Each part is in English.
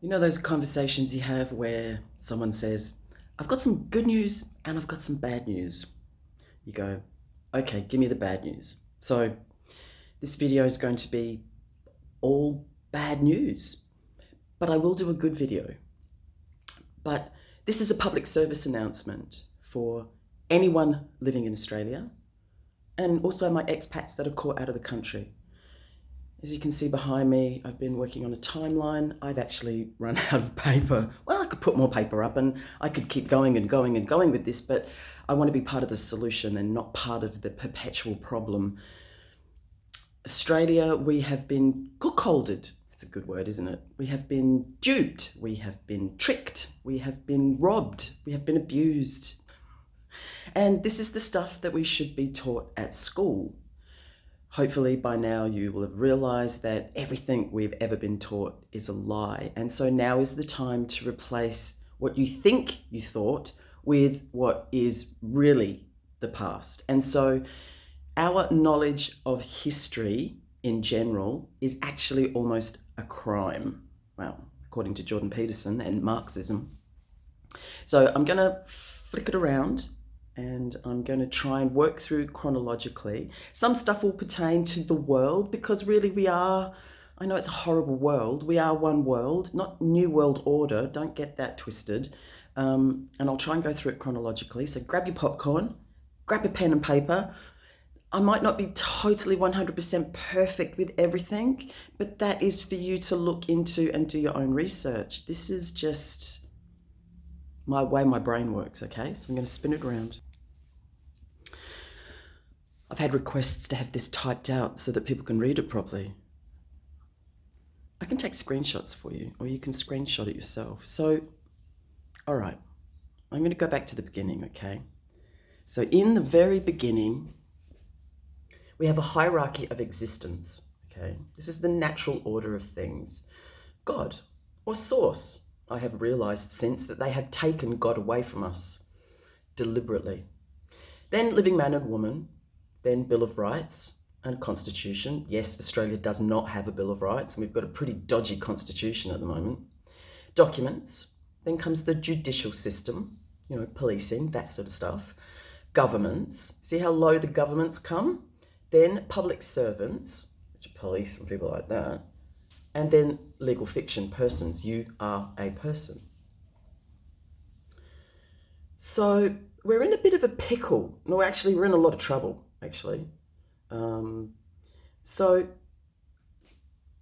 You know those conversations you have where someone says, I've got some good news and I've got some bad news. You go, okay, give me the bad news. So this video is going to be all bad news, but I will do a good video. But this is a public service announcement for anyone living in Australia and also my expats that are caught out of the country. As you can see behind me, I've been working on a timeline. I've actually run out of paper. Well, I could put more paper up and I could keep going and going and going with this, but I want to be part of the solution and not part of the perpetual problem. Australia, we have been cuckolded. It's a good word, isn't it? We have been duped. We have been tricked. We have been robbed. We have been abused. And this is the stuff that we should be taught at school. Hopefully by now you will have realized that everything we've ever been taught is a lie. And so now is the time to replace what you think you thought with what is really the past. And so our knowledge of history in general is actually almost a crime. Well, according to Jordan Peterson and Marxism. So I'm going to flick it around and I'm going to try and work through chronologically. Some stuff will pertain to the world because really we are, I know it's a horrible world, we are one world, not New World Order, don't get that twisted. And I'll try and go through it chronologically. So grab your popcorn, grab a pen and paper. I might not be totally 100% perfect with everything, but that is for you to look into and do your own research. This is just my way my brain works, okay? So I'm going to spin it around. I've had requests to have this typed out so that people can read it properly. I can take screenshots for you, or you can screenshot it yourself. So, all right, I'm going to go back to the beginning, okay? So in the very beginning, we have a hierarchy of existence, okay? This is the natural order of things. God, or source, I have realized since that they have taken God away from us deliberately. Then living man and woman, then Bill of Rights and Constitution. Yes, Australia does not have a Bill of Rights, and we've got a pretty dodgy constitution at the moment. Documents, then comes the judicial system, you know, policing, that sort of stuff. Governments, see how low the governments come? Then public servants, which are police and people like that. And then legal fiction, persons. You are a person. So we're in a bit of a pickle. No, actually, we're in a lot of trouble, actually. So,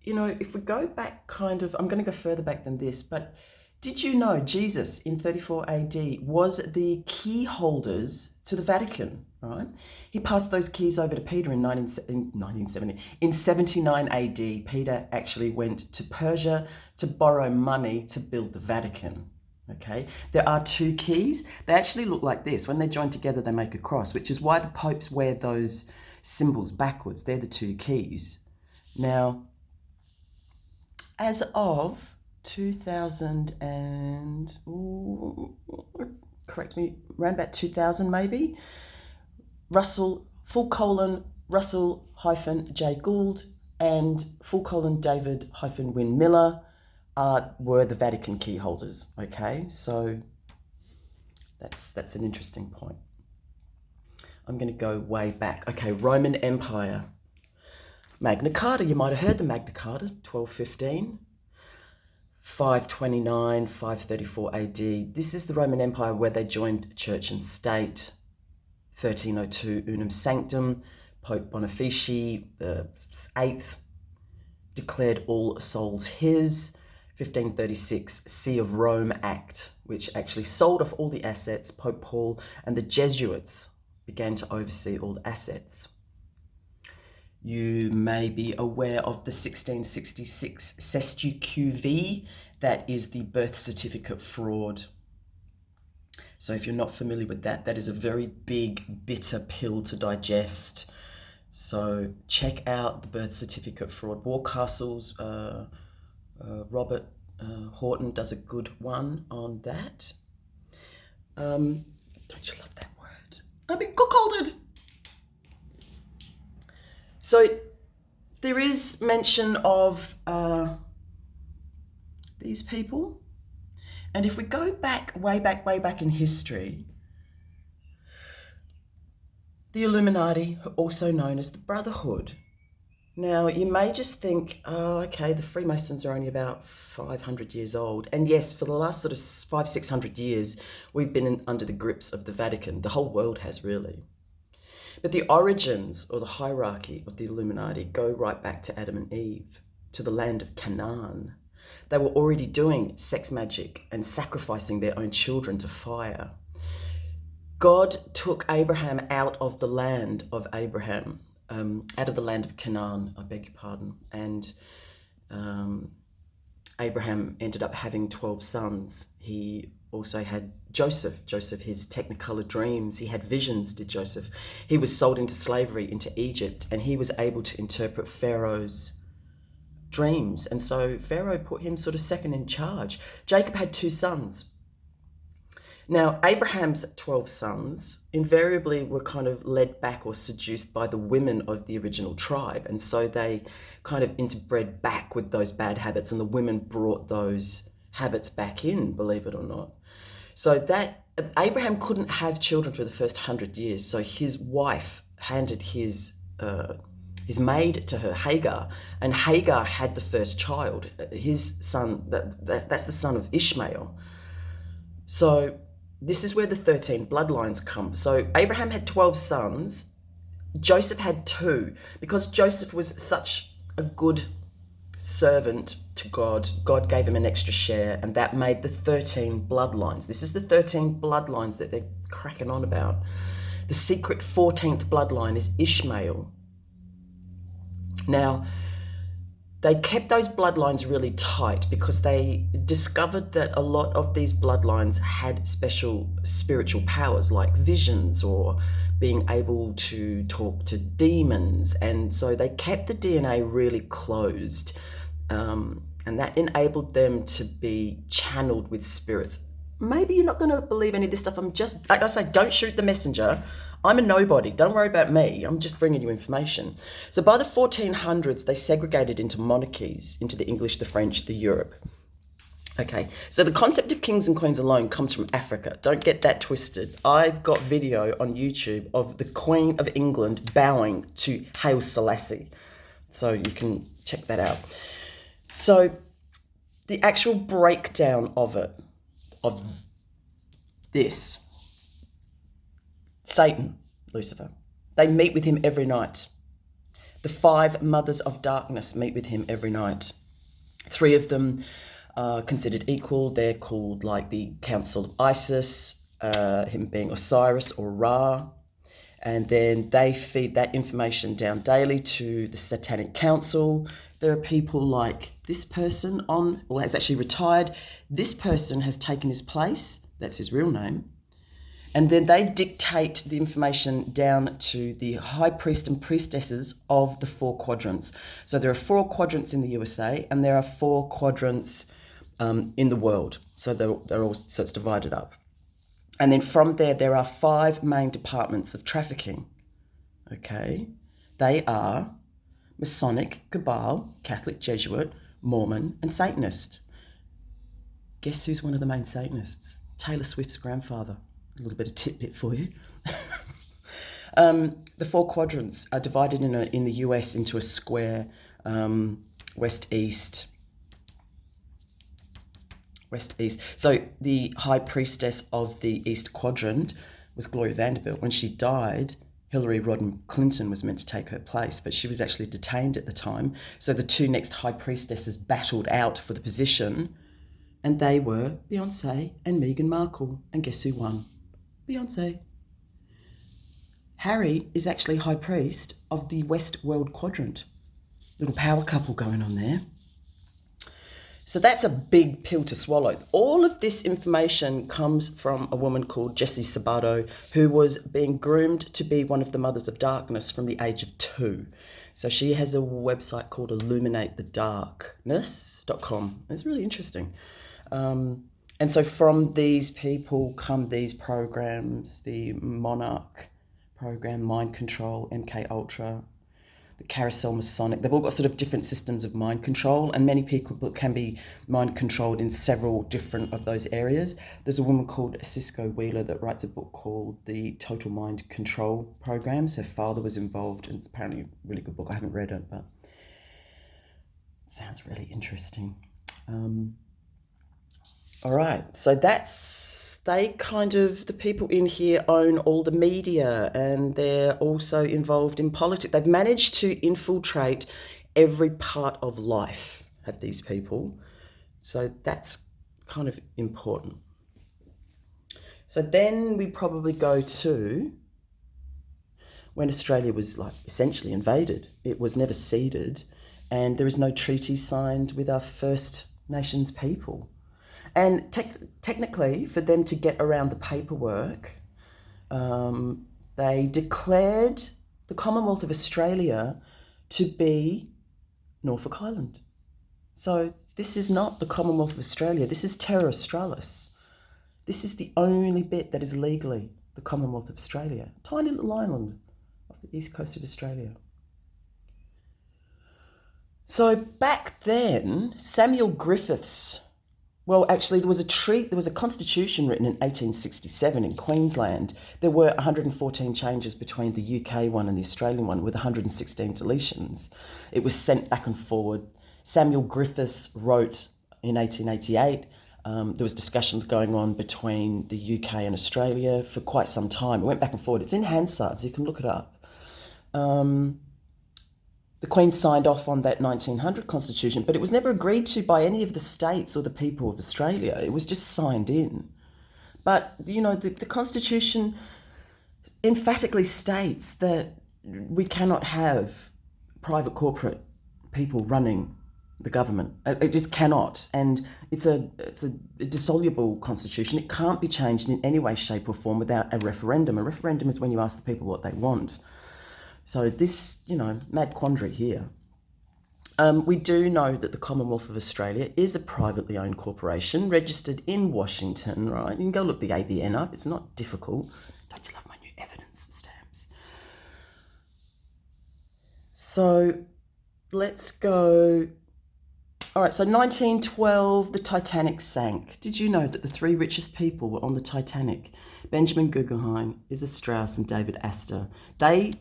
you know, if we go back kind of, I'm going to go further back than this, but did you know Jesus in 34 AD was the key holders to the Vatican, right? He passed those keys over to Peter in 1970. In 79 AD, Peter actually went to Persia to borrow money to build the Vatican, okay? There are two keys. They actually look like this. When they're joined together, they make a cross, which is why the popes wear those symbols backwards. They're the two keys. Now, as of 2000 and, correct me, around about 2000 maybe, Russell J. Gould and David Wynne Miller were the Vatican key holders, okay? So that's an interesting point. I'm going to go way back. Okay, Roman Empire. Magna Carta, you might have heard the Magna Carta, 1215. 529, 534 AD. This is the Roman Empire where they joined church and state. 1302, Unum Sanctum. Pope Boniface the 8th declared all souls his. 1536, See of Rome Act, which actually sold off all the assets. Pope Paul and the Jesuits began to oversee all the assets. You may be aware of the 1666 SESTU-QV, that is the birth certificate fraud. So if you're not familiar with that, that is a very big, bitter pill to digest. So check out the birth certificate fraud. Warcastle's Robert Horton does a good one on that. Don't you love that word? I've been cuckolded. So there is mention of these people. And if we go back, way back in history, the Illuminati, also known as the Brotherhood. Now, you may just think, oh, okay, the Freemasons are only about 500 years old. And yes, for the last sort of 600 years, we've been under the grips of the Vatican. The whole world has, really. But the origins or the hierarchy of the Illuminati go right back to Adam and Eve, to the land of Canaan. They were already doing sex magic and sacrificing their own children to fire. God took Abraham out of the land of Abraham, out of the land of Canaan, I beg your pardon. And Abraham ended up having 12 sons. He also had Joseph, his technicolor dreams. He had visions, did Joseph. He was sold into slavery into Egypt, and he was able to interpret Pharaoh's dreams. And so Pharaoh put him sort of second in charge. Jacob had 2 sons. Now, Abraham's 12 sons invariably were kind of led back or seduced by the women of the original tribe. And so they kind of interbred back with those bad habits, and the women brought those habits back in, believe it or not. So that Abraham couldn't have children for the first 100 years. So his wife handed his maid to her, Hagar, and Hagar had the first child. His son, that's the son of Ishmael. So this is where the 13 bloodlines come. So Abraham had 12 sons. Joseph had 2. Because Joseph was such a good servant to God, God gave him an extra share, and that made the 13 bloodlines. This is the 13 bloodlines that they're cracking on about. The secret 14th bloodline is Ishmael. Now, they kept those bloodlines really tight because they discovered that a lot of these bloodlines had special spiritual powers like visions or being able to talk to demons. And so they kept the DNA really closed. And that enabled them to be channeled with spirits. Maybe you're not going to believe any of this stuff. I'm just, like I say, don't shoot the messenger. I'm a nobody. Don't worry about me. I'm just bringing you information. So by the 1400s, they segregated into monarchies, into the English, the French, the Europe. Okay, so the concept of kings and queens alone comes from Africa. Don't get that twisted. I've got video on YouTube of the Queen of England bowing to Haile Selassie. So you can check that out. So the actual breakdown of it, of this, Satan, Lucifer, they meet with him every night. The 5 mothers of darkness meet with him every night. 3 of them are considered equal. They're called like the Council of Isis, him being Osiris or Ra. And then they feed that information down daily to the Satanic Council. There are people like this person has actually retired. This person has taken his place. That's his real name. And then they dictate the information down to the high priest and priestesses of the 4 quadrants. So there are 4 quadrants in the USA, and there are 4 quadrants in the world. So so it's divided up. And then from there are 5 main departments of trafficking. Okay, they are Masonic, Cabal, Catholic, Jesuit, Mormon, and Satanist. Guess who's one of the main Satanists? Taylor Swift's grandfather. A little bit of tidbit for you. The 4 quadrants are divided in the US into a square, west, east. So the high priestess of the East Quadrant was Gloria Vanderbilt. When she died, Hillary Rodham Clinton was meant to take her place, but she was actually detained at the time. So the 2 next high priestesses battled out for the position, and they were Beyonce and Meghan Markle. And guess who won? Beyonce. Harry is actually high priest of the West World Quadrant. Little power couple going on there. So that's a big pill to swallow. All of this information comes from a woman called Jessie Sabato, who was being groomed to be one of the mothers of darkness from the age of 2. So she has a website called illuminatethedarkness.com. It's really interesting. And so from these people come these programs, the Monarch program, Mind Control, MK Ultra, the carousel Masonic. They've all got sort of different systems of mind control, and many people can be mind controlled in several different of those areas. There's a woman called Cisco Wheeler that writes a book called The Total Mind Control Programs. Her father was involved, and it's apparently a really good book. I haven't read it, but it sounds really interesting. All right, so the people in here own all the media, and they're also involved in politics. They've managed to infiltrate every part of life, have these people. So that's kind of important. So then we probably go to when Australia was like essentially invaded. It was never ceded, and there is no treaty signed with our First Nations people. And technically, for them to get around the paperwork, they declared the Commonwealth of Australia to be Norfolk Island. So this is not the Commonwealth of Australia. This is Terra Australis. This is the only bit that is legally the Commonwealth of Australia. Tiny little island off the east coast of Australia. So back then, Samuel Griffiths. Well, actually, there was a constitution written in 1867 in Queensland. There were 114 changes between the UK one and the Australian one, with 116 deletions. It was sent back and forward. Samuel Griffiths wrote in 1888. There was discussions going on between the UK and Australia for quite some time. It went back and forward. It's in Hansard, so you can look it up. The Queen signed off on that 1900 constitution, but it was never agreed to by any of the states or the people of Australia. It was just signed in. But, you know, the constitution emphatically states that we cannot have private corporate people running the government. It just cannot. And it's a dissoluble constitution. It can't be changed in any way, shape or form without a referendum. A referendum is when you ask the people what they want. So this, you know, mad quandary here. We do know that the Commonwealth of Australia is a privately owned corporation registered in Washington, right? You can go look the ABN up. It's not difficult. Don't you love my new evidence stamps? So let's go. All right, so 1912, the Titanic sank. Did you know that the three richest people were on the Titanic? Benjamin Guggenheim, Izzy Strauss and David Astor. They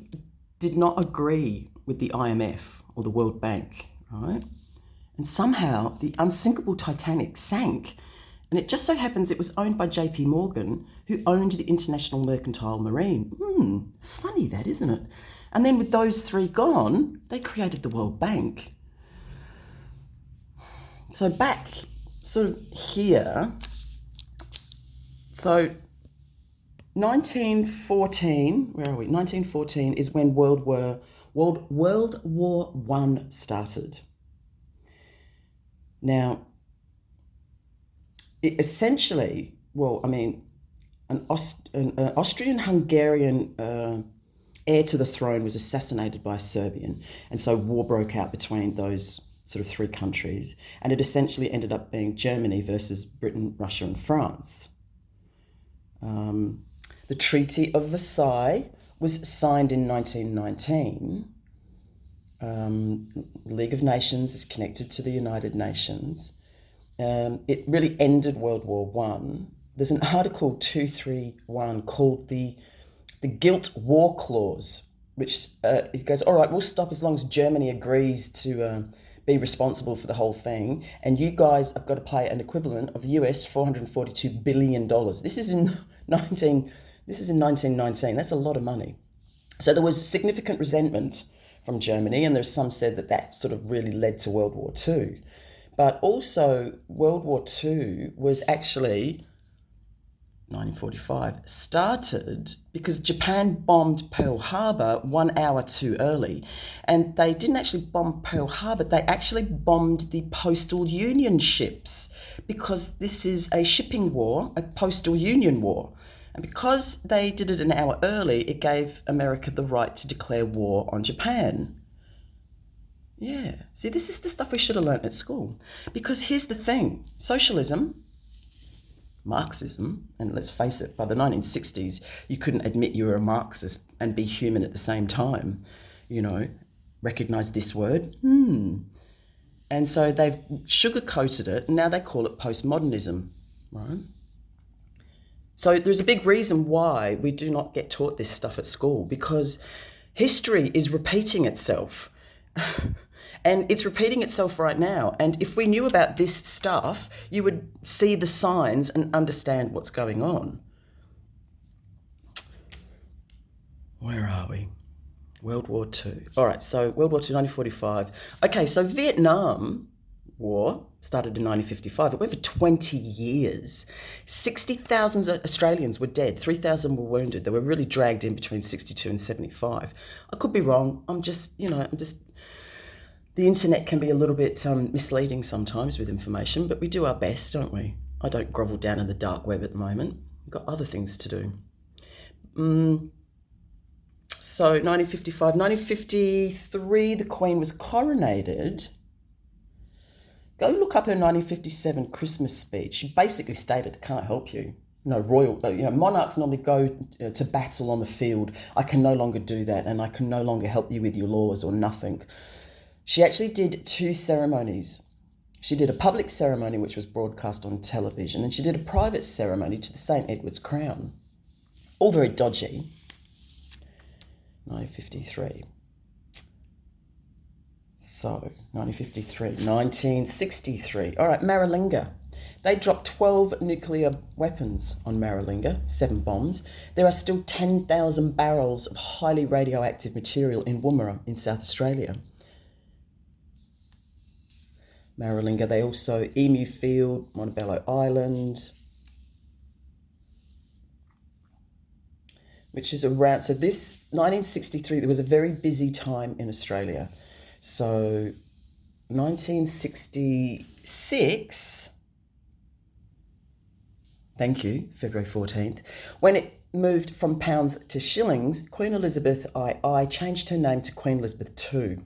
did not agree with the IMF or the World Bank, right? And somehow the unsinkable Titanic sank. And it just so happens it was owned by JP Morgan, who owned the International Mercantile Marine. Funny that, isn't it? And then with those three gone, they created the World Bank. So back sort of here, so 1914, where are we? 1914 is when World War I started. Now, it essentially, an Austrian-Hungarian heir to the throne was assassinated by a Serbian, and so war broke out between those sort of three countries, and it essentially ended up being Germany versus Britain, Russia, and France. The Treaty of Versailles was signed in 1919. League of Nations is connected to the United Nations. It really ended World War I. There's an Article 231 called the Guilt War Clause, which it goes, all right, we'll stop as long as Germany agrees to be responsible for the whole thing, and you guys have got to pay an equivalent of the US $442 billion. This is in 1919. That's a lot of money. So there was significant resentment from Germany, and there's some said that sort of really led to World War II. But also World War II was actually 1945, started because Japan bombed Pearl Harbor 1 hour too early. And they didn't actually bomb Pearl Harbor, they actually bombed the postal union ships, because this is a shipping war, a postal union war. And because they did it an hour early, it gave America the right to declare war on Japan. Yeah, see, this is the stuff we should have learnt at school. Because here's the thing, socialism, Marxism, and let's face it, by the 1960s, you couldn't admit you were a Marxist and be human at the same time, you know. recognise this word. And so they've sugar-coated it, and now they call it postmodernism, right? So there's a big reason why we do not get taught this stuff at school, because history is repeating itself. And it's repeating itself right now. And if we knew about this stuff, you would see the signs and understand what's going on. Where are we? World War II. All right, so World War II, 1945. Okay, so Vietnam War started in 1955. It went for 20 years. 60,000 Australians were dead. 3,000 were wounded. They were really dragged in between 62 and 75. I could be wrong. The internet can be a little bit misleading sometimes with information, but we do our best, don't we? I don't grovel down in the dark web at the moment. I've got other things to do. So 1955, 1953, the Queen was coronated. Go look up her 1957 Christmas speech. She basically stated, "I can't help you. Monarchs normally go to battle on the field. I can no longer do that, and I can no longer help you with your laws or nothing." She actually did 2 ceremonies. She did a public ceremony, which was broadcast on television, and she did a private ceremony to the St. Edward's crown. All very dodgy. 1953. So, 1963. All right, Maralinga. They dropped 12 nuclear weapons on Maralinga, 7 bombs. There are still 10,000 barrels of highly radioactive material in Woomera in South Australia. Maralinga, they also, Emu Field, Montebello Island, which is around, so this 1963, there was a very busy time in Australia. So 1966, thank you, February 14th, when it moved from pounds to shillings, Queen Elizabeth II changed her name to Queen Elizabeth II,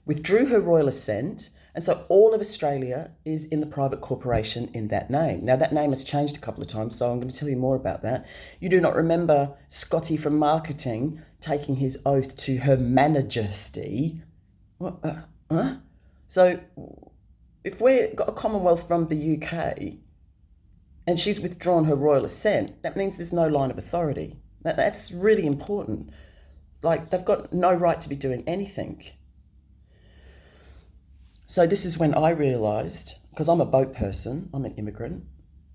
withdrew her royal assent, and so all of Australia is in the private corporation in that name. Now, that name has changed a couple of times, so I'm going to tell you more about that. You do not remember Scotty from marketing taking his oath to Her Majesty. So if we've got a Commonwealth from the UK and she's withdrawn her royal assent, that means there's no line of authority. That's really important. Like, they've got no right to be doing anything. So this is when I realised, because I'm a boat person, I'm an immigrant,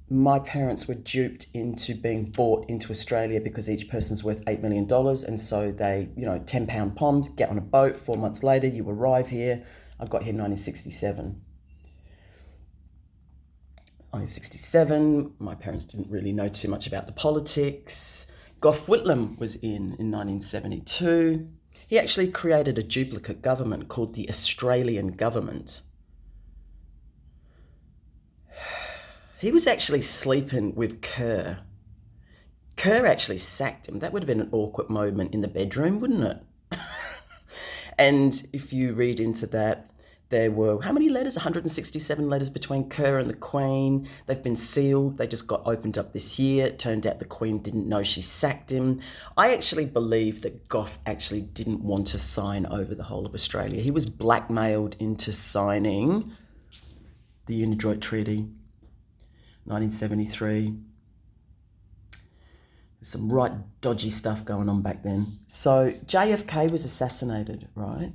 my parents were duped into being bought into Australia because each person's worth $8 million. And so they, £10 poms, get on a boat, 4 months later, you arrive here. I got here in 1967. 1967, my parents didn't really know too much about the politics. Gough Whitlam was in 1972. He actually created a duplicate government called the Australian government. He was actually sleeping with Kerr. Kerr actually sacked him. That would have been an awkward moment in the bedroom, wouldn't it? And if you read into that, there were, how many letters? 167 letters between Kerr and the Queen. They've been sealed. They just got opened up this year. It turned out the Queen didn't know she sacked him. I actually believe that Gough actually didn't want to sign over the whole of Australia. He was blackmailed into signing the Unidroid Treaty, 1973. Some right dodgy stuff going on back then. So JFK was assassinated, right?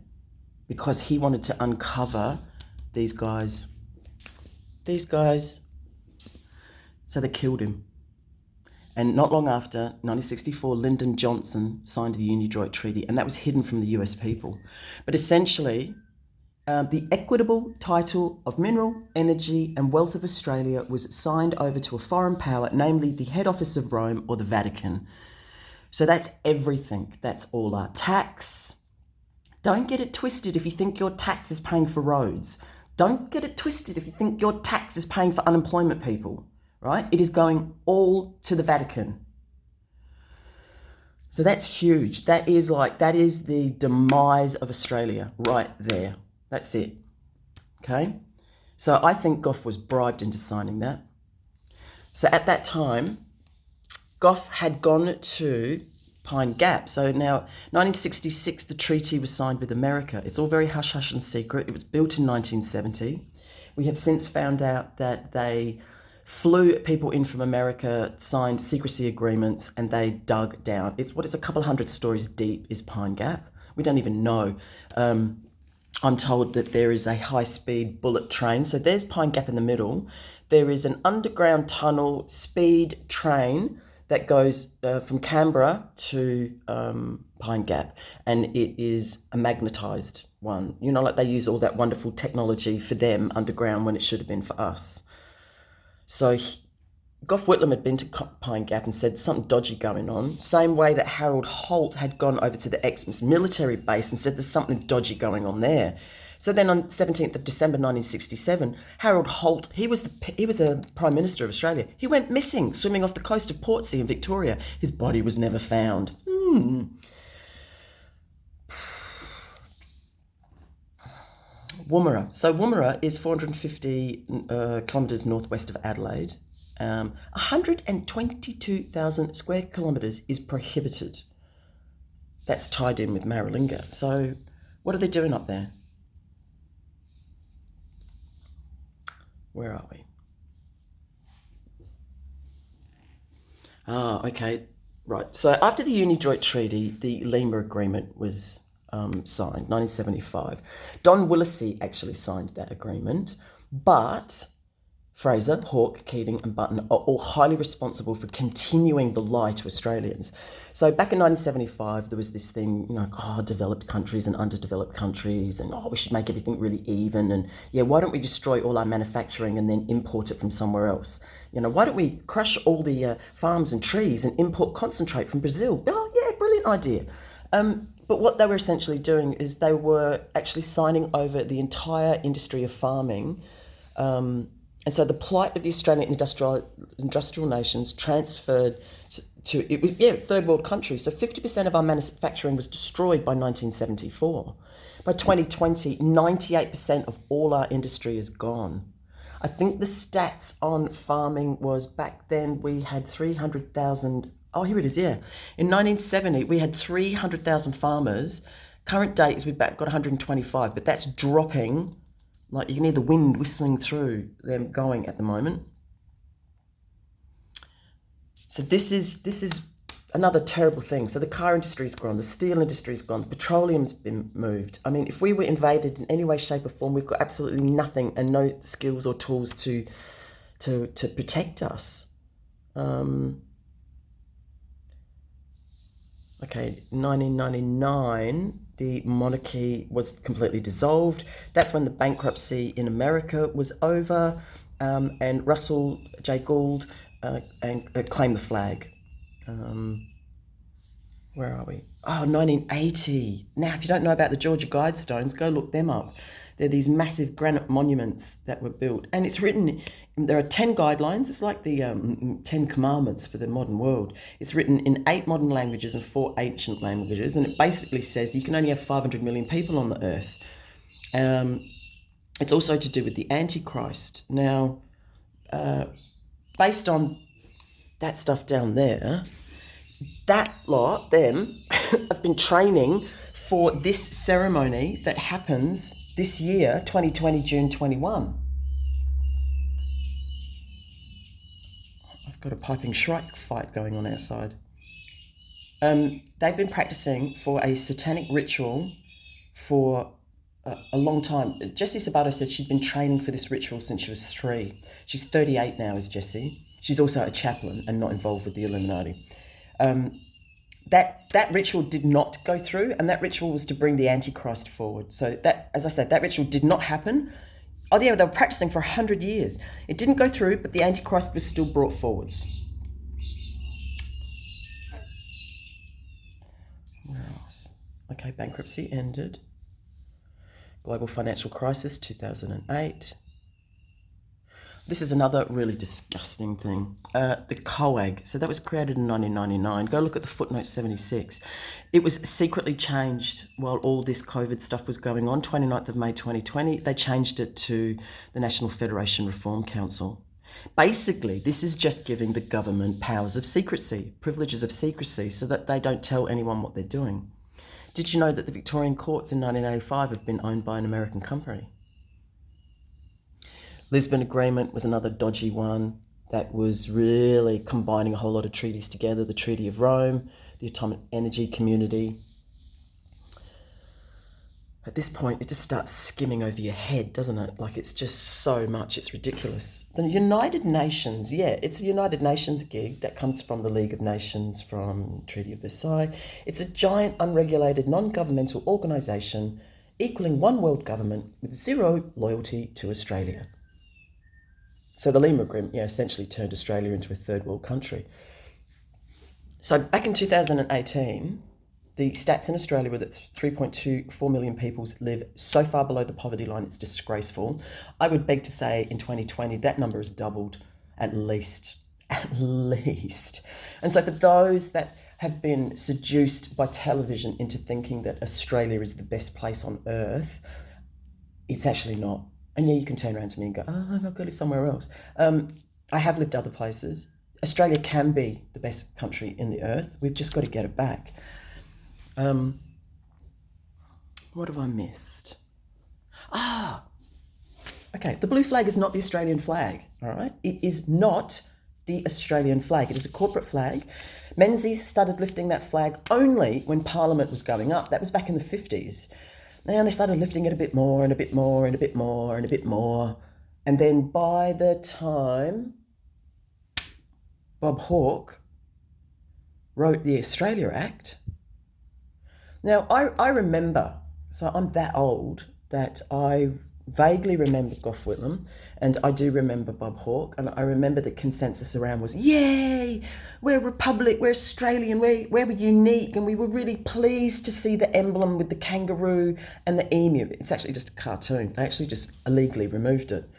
Because he wanted to uncover these guys. So they killed him. And not long after, 1964, Lyndon Johnson signed the Unidroid Treaty, and that was hidden from the US people. But essentially, the equitable title of mineral, energy and wealth of Australia was signed over to a foreign power, namely the head office of Rome or the Vatican. So that's everything. That's all our tax. Don't get it twisted if you think your tax is paying for roads. Don't get it twisted if you think your tax is paying for unemployment people, right? It is going all to the Vatican. So that's huge. That is the demise of Australia right there. That's it. Okay? So I think Gough was bribed into signing that. So at that time, Gough had gone to Pine Gap. So now, 1966, the treaty was signed with America. It's all very hush-hush and secret. It was built in 1970. We have since found out that they flew people in from America, signed secrecy agreements, and they dug down. It's what is a couple hundred stories deep is Pine Gap. We don't even know. I'm told that there is a high-speed bullet train. So there's Pine Gap in the middle. There is an underground tunnel speed train that goes from Canberra to Pine Gap, and it is a magnetised one. You know, like they use all that wonderful technology for them underground when it should have been for us. So Gough Whitlam had been to Pine Gap and said something dodgy going on. Same way that Harold Holt had gone over to the Xmas military base and said there's something dodgy going on there. So then on 17th of December 1967, Harold Holt, he was a Prime Minister of Australia. He went missing, swimming off the coast of Portsea in Victoria. His body was never found. Woomera. So Woomera is 450 kilometres northwest of Adelaide. 122,000 square kilometres is prohibited. That's tied in with Maralinga. So what are they doing up there? Where are we? Okay, right. So after the Unidroid Treaty, the Lemur Agreement was signed, 1975. Don Willesee actually signed that agreement, but Fraser, Hawke, Keating and Button are all highly responsible for continuing the lie to Australians. So back in 1975, there was this thing, developed countries and underdeveloped countries, and we should make everything really even, and why don't we destroy all our manufacturing and then import it from somewhere else? Why don't we crush all the farms and trees and import concentrate from Brazil? Oh yeah, brilliant idea. But what they were essentially doing is they were actually signing over the entire industry of farming. And so the plight of the Australian industrial nations transferred to third world countries. So 50% of our manufacturing was destroyed by 1974. By 2020, 98% of all our industry is gone. I think the stats on farming was back then we had 300,000. Oh, here it is, yeah. In 1970, we had 300,000 farmers. Current date is we've got 125, but that's dropping. Like you can hear the wind whistling through them going at the moment. So this is another terrible thing. So the car industry's gone, the steel industry's gone, the petroleum's been moved. I mean, if we were invaded in any way, shape or form, we've got absolutely nothing and no skills or tools to protect us. Okay, 1999, the monarchy was completely dissolved. That's when the bankruptcy in America was over, and Russell J. Gould claimed the flag. Where are we? Oh, 1980. Now, if you don't know about the Georgia Guidestones, go look them up. They're these massive granite monuments that were built. And it's written, there are 10 guidelines. It's like the 10 commandments for the modern world. It's written in 8 modern languages and 4 ancient languages. And it basically says you can only have 500 million people on the earth. It's also to do with the Antichrist. Now, based on that stuff down there, that lot, them, have been training for this ceremony that happens this year, 2020, June 21. I've got a piping shrike fight going on outside. They've been practicing for a satanic ritual for a long time. Jessie Sabato said she'd been training for this ritual since she was 3. She's 38 now, is Jessie. She's also a chaplain and not involved with the Illuminati. That ritual did not go through, and that ritual was to bring the Antichrist forward. So that, as I said, that ritual did not happen. Oh yeah, they were practicing for 100 years. It didn't go through, but the Antichrist was still brought forwards. Where else? Okay, bankruptcy ended. Global financial crisis, 2008. This is another really disgusting thing. The CoAG. So that was created in 1999. Go look at the footnote 76. It was secretly changed while all this COVID stuff was going on. 29th of May 2020, they changed it to the National Federation Reform Council. Basically, this is just giving the government powers of secrecy, privileges of secrecy, so that they don't tell anyone what they're doing. Did you know that the Victorian courts in 1985 have been owned by an American company? Lisbon Agreement was another dodgy one that was really combining a whole lot of treaties together. The Treaty of Rome, the Atomic Energy Community. At this point, it just starts skimming over your head, doesn't it? Like, it's just so much, it's ridiculous. The United Nations, yeah, it's a United Nations gig that comes from the League of Nations, from Treaty of Versailles. It's a giant, unregulated, non-governmental organisation equaling one world government with zero loyalty to Australia. So the Lemur Agreement, essentially turned Australia into a third world country. So back in 2018, the stats in Australia were that 3.24 million people live so far below the poverty line, it's disgraceful. I would beg to say in 2020, that number has doubled at least. And so for those that have been seduced by television into thinking that Australia is the best place on earth, it's actually not. And you can turn around to me and go, oh, I've got to live somewhere else. I have lived other places. Australia can be the best country in the earth. We've just got to get it back. What have I missed? Okay, the blue flag is not the Australian flag, all right? It is not the Australian flag. It is a corporate flag. Menzies started lifting that flag only when Parliament was going up. That was back in the 50s. And they started lifting it a bit more and a bit more and a bit more and a bit more. And then by the time Bob Hawke wrote the Australia Act, now, I remember, so I'm that old, that I vaguely remember Gough Whitlam, and I do remember Bob Hawke, and I remember the consensus around was, yay, we're a republic, we're Australian, we're unique, and we were really pleased to see the emblem with the kangaroo and the emu. It's actually just a cartoon. They actually just illegally removed it.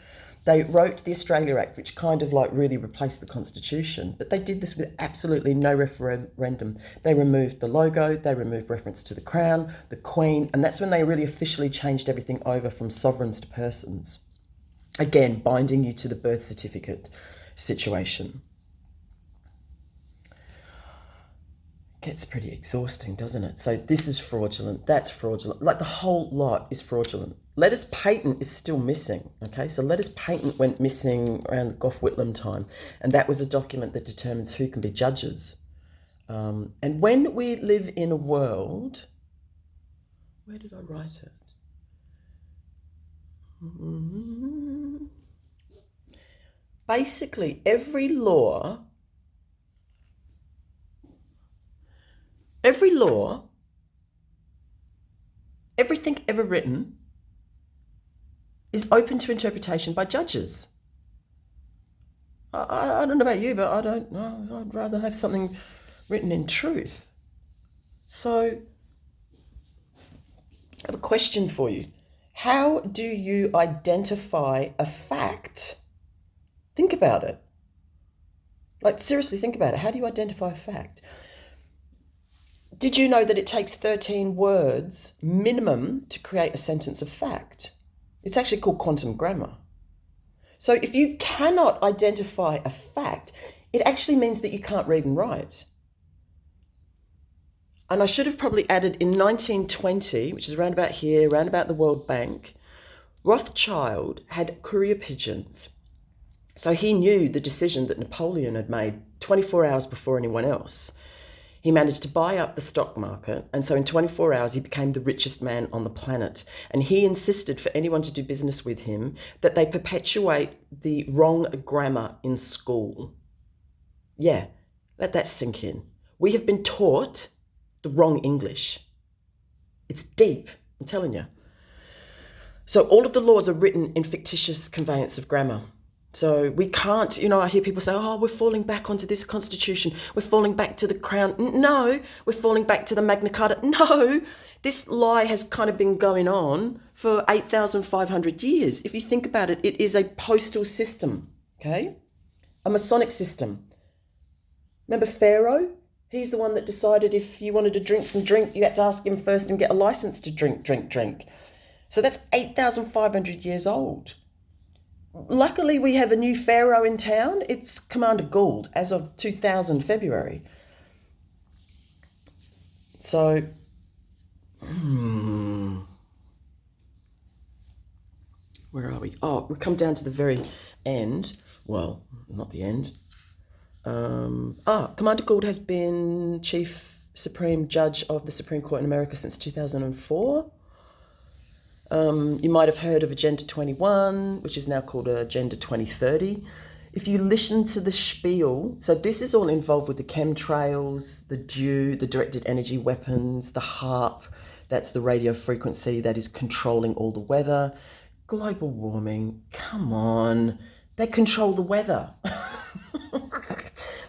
They wrote the Australia Act, which kind of like really replaced the Constitution, but they did this with absolutely no referendum. They removed the logo, they removed reference to the Crown, the Queen, and that's when they really officially changed everything over from sovereigns to persons. Again, binding you to the birth certificate situation. Gets pretty exhausting, doesn't it? So this is fraudulent, that's fraudulent. Like the whole lot is fraudulent. Letters patent is still missing, okay? So letters patent went missing around the Gough Whitlam time, and that was a document that determines who can be judges. And when we live in a world, where did I write it? Basically, every law, everything ever written is open to interpretation by judges. I don't know about you, but I don't know. I'd rather have something written in truth. So I have a question for you. How do you identify a fact? Think about it. Like, seriously, think about it. How do you identify a fact? Did you know that it takes 13 words minimum to create a sentence of fact? It's actually called quantum grammar. So if you cannot identify a fact, it actually means that you can't read and write. And I should have probably added in 1920, which is around about here, around about the World Bank, Rothschild had courier pigeons. So he knew the decision that Napoleon had made 24 hours before anyone else. He managed to buy up the stock market, and so in 24 hours he became the richest man on the planet. And he insisted for anyone to do business with him that they perpetuate the wrong grammar in school. Yeah, let that sink in. We have been taught the wrong English. It's deep, I'm telling you. So all of the laws are written in fictitious conveyance of grammar. So we can't, I hear people say, oh, we're falling back onto this constitution. We're falling back to the Crown. No, we're falling back to the Magna Carta. No, this lie has kind of been going on for 8,500 years. If you think about it, it is a postal system, okay? A Masonic system. Remember Pharaoh? He's the one that decided if you wanted to drink some drink, you had to ask him first and get a license to drink. So that's 8,500 years old. luckily we have a new pharaoh in town. It's Commander Gould as of 2000 February. So, where are we? Oh, we come down to the very end. Well, not the end. Commander Gould has been Chief Supreme Judge of the Supreme Court in America since 2004. You might have heard of Agenda 21, which is now called Agenda 2030. If you listen to the spiel, so this is all involved with the chemtrails, the DEW, the directed energy weapons, the HARP, that's the radio frequency that is controlling all the weather. Global warming, come on, they control the weather.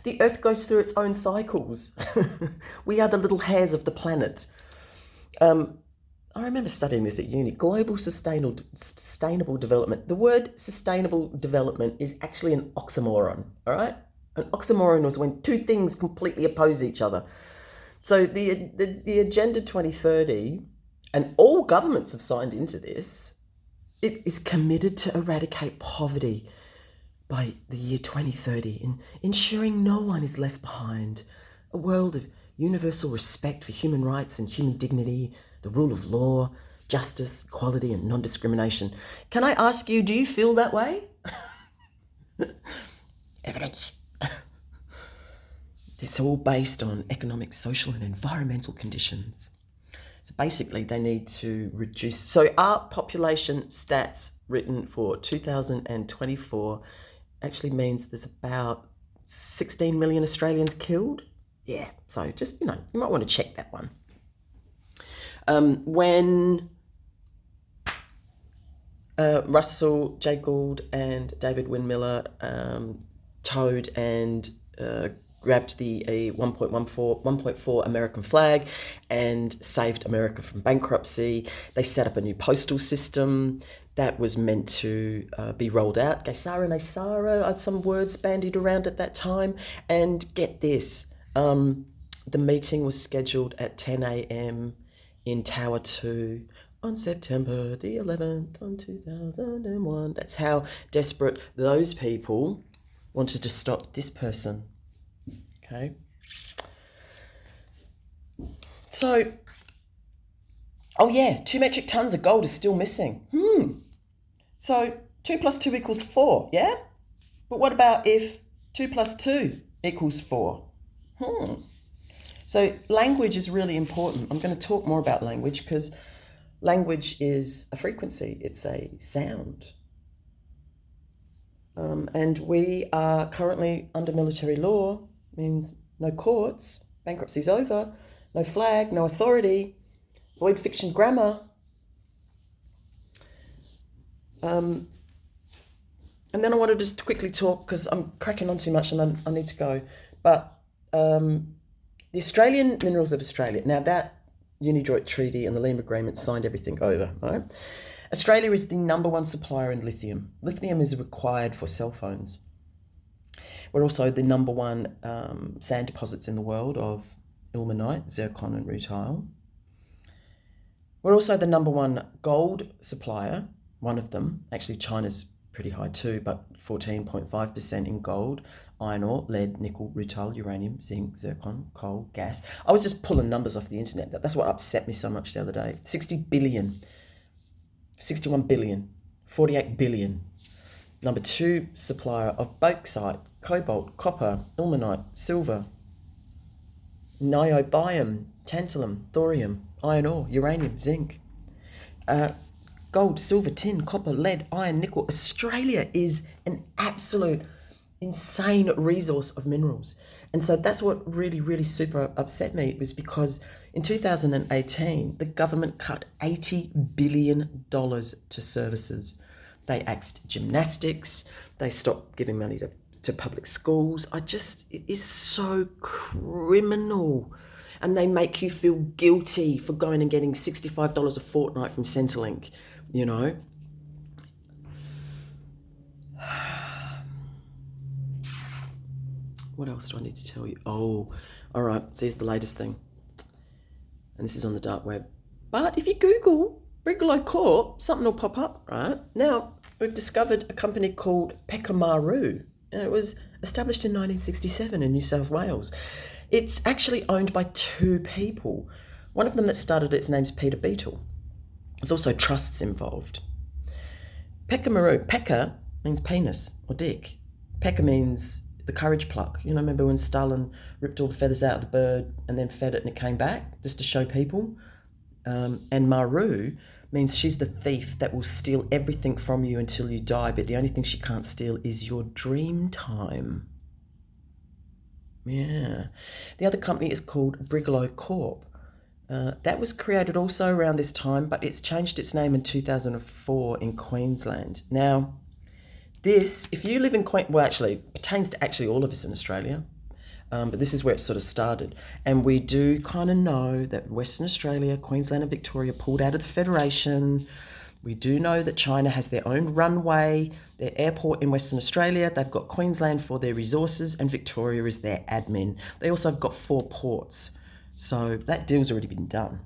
The Earth goes through its own cycles. We are the little hairs of the planet. I remember studying this at uni. Global sustainable development. The word sustainable development is actually an oxymoron, all right? An oxymoron was when two things completely oppose each other. So the Agenda 2030, and all governments have signed into this, it is committed to eradicate poverty by the year 2030, in ensuring no one is left behind. A world of universal respect for human rights and human dignity, the rule of law, justice, equality, and non-discrimination. Can I ask you, do you feel that way? Evidence. It's all based on economic, social, and environmental conditions. So basically, they need to reduce. So our population stats written for 2024 actually means there's about 16 million Australians killed. Yeah, so just, you might want to check that one. When Russell J. Gould and David Windmiller towed and grabbed the 1.4 American flag and saved America from bankruptcy, they set up a new postal system that was meant to be rolled out. Gaysara and Aysara are some words bandied around at that time. And get this, the meeting was scheduled at 10 a.m. in Tower 2 on September the 11th on 2001. That's how desperate those people wanted to stop this person. Okay. So, 2 metric tons of gold is still missing. So 2 plus 2 equals 4, yeah? But what about if 2 plus 2 equals 4? So language is really important. I'm going to talk more about language because language is a frequency. It's a sound. And we are currently under military law, means no courts, bankruptcy's over, no flag, no authority, void fiction grammar. And then I wanted to just quickly talk, because I'm cracking on too much and I need to go, but the Australian Minerals of Australia, now that Unidroid Treaty and the Lemur Agreement signed everything over, right? Australia is the #1 supplier in lithium. Lithium is required for cell phones. We're also the #1 sand deposits in the world of ilmenite, zircon and rutile. We're also the #1 gold supplier, one of them. Actually, China's pretty high too, but 14.5% in gold, iron ore, lead, nickel, rutile, uranium, zinc, zircon, coal, gas. I was just pulling numbers off the internet. That's what upset me so much the other day. 60 billion, 61 billion, 48 billion. #2 supplier of bauxite, cobalt, copper, ilmenite, silver, niobium, tantalum, thorium, iron ore, uranium, zinc, gold, silver, tin, copper, lead, iron, nickel. Australia is an absolute insane resource of minerals. And so that's what really, really super upset me, was because in 2018, the government cut $80 billion to services. They axed gymnastics. They stopped giving money to public schools. It is so criminal. And they make you feel guilty for going and getting $65 a fortnight from Centrelink, you know. What else do I need to tell you? Oh, all right, so here's the latest thing. And this is on the dark web. But if you Google Brigalow Corp, something will pop up, right? Now, we've discovered a company called Pekamaru. And it was established in 1967 in New South Wales. It's actually owned by two people. One of them that started it, his name's Peter Beetle. There's also trusts involved. Pekamaru, Peka means penis or dick. Peka means the courage pluck. You know, remember when Stalin ripped all the feathers out of the bird and then fed it and it came back just to show people? And Maru means she's the thief that will steal everything from you until you die, but the only thing she can't steal is your dream time. Yeah. The other company is called Brigalow Corp. That was created also around this time, but it's changed its name in 2004 in Queensland. Now, this, if you live in Queensland, well, actually, pertains to actually all of us in Australia, but this is where it sort of started. And we do kind of know that Western Australia, Queensland and Victoria pulled out of the Federation. We do know that China has their own runway, their airport in Western Australia. They've got Queensland for their resources and Victoria is their admin. They also have got 4 ports. So that deal's already been done.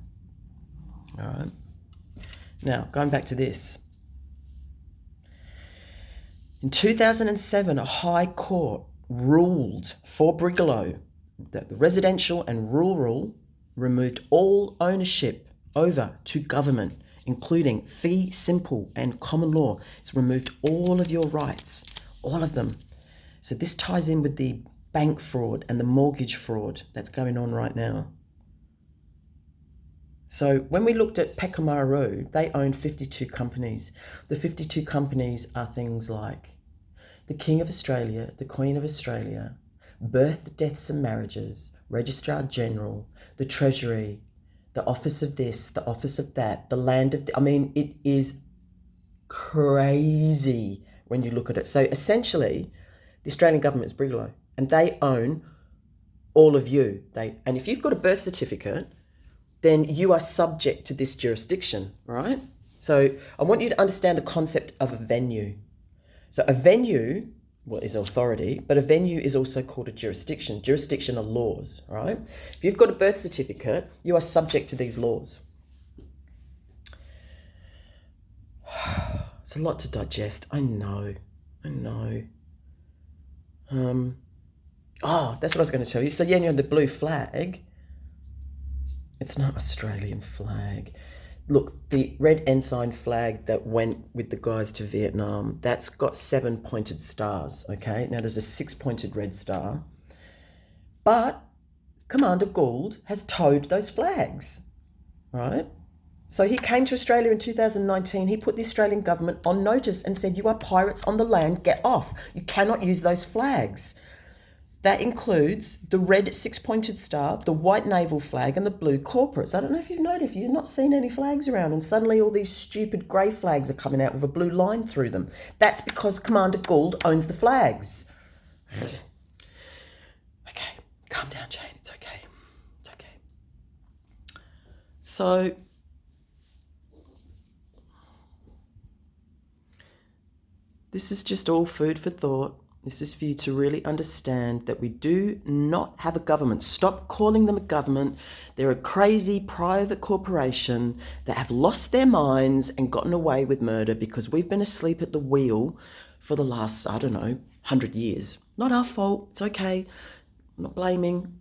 All right. Now, going back to this. In 2007, a high court ruled for Brigalow that the residential and rural removed all ownership over to government, including fee simple and common law. It's removed all of your rights, all of them. So this ties in with the bank fraud and the mortgage fraud that's going on right now. So when we looked at Pekamaru, they own 52 companies. The 52 companies are things like the King of Australia, the Queen of Australia, Birth, Deaths and Marriages, Registrar General, the Treasury, the Office of this, the Office of that, the Land of... I mean, it is crazy when you look at it. So essentially, the Australian government is Brigalow, and they own all of you. And if you've got a birth certificate, then you are subject to this jurisdiction, right? So I want you to understand the concept of a venue. So a venue, well, is authority, but a venue is also called a jurisdiction. Jurisdiction are laws, right? If you've got a birth certificate, you are subject to these laws. It's a lot to digest. I know. Oh, that's what I was going to tell you. So yeah, you know, the blue flag, it's not Australian flag. Look, the red ensign flag that went with the guys to Vietnam, that's got 7 pointed stars, okay? Now there's a 6-pointed red star. But Commander Gould has towed those flags, right? So he came to Australia in 2019. He put the Australian government on notice and said, you are pirates on the land, get off. You cannot use those flags. That includes the red 6-pointed star, the white naval flag, and the blue corporates. I don't know if you've noticed, you've not seen any flags around, and suddenly all these stupid grey flags are coming out with a blue line through them. That's because Commander Gould owns the flags. Okay, calm down, Jane. It's okay. It's okay. So, this is just all food for thought. This is for you to really understand that we do not have a government. Stop calling them a government. They're a crazy private corporation that have lost their minds and gotten away with murder because we've been asleep at the wheel for the last, 100 years. Not our fault. It's okay. I'm not blaming.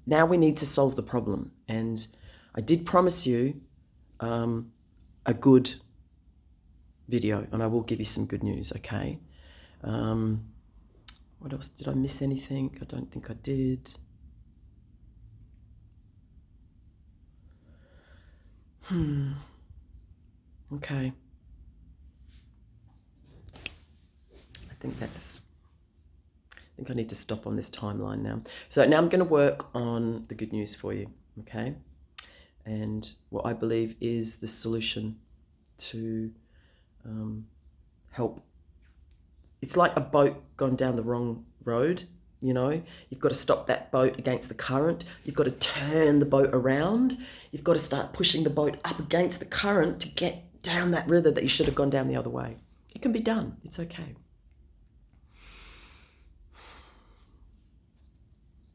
Now we need to solve the problem. And I did promise you a good video, and I will give you some good news, okay? What else? Did I miss anything? I don't think I did. Okay. I think I need to stop on this timeline now. So now I'm going to work on the good news for you, okay? And what I believe is the solution to help. It's like a boat gone down the wrong road, you know. You've got to stop that boat against the current. You've got to turn the boat around. You've got to start pushing the boat up against the current to get down that river that you should have gone down the other way. It can be done. It's okay.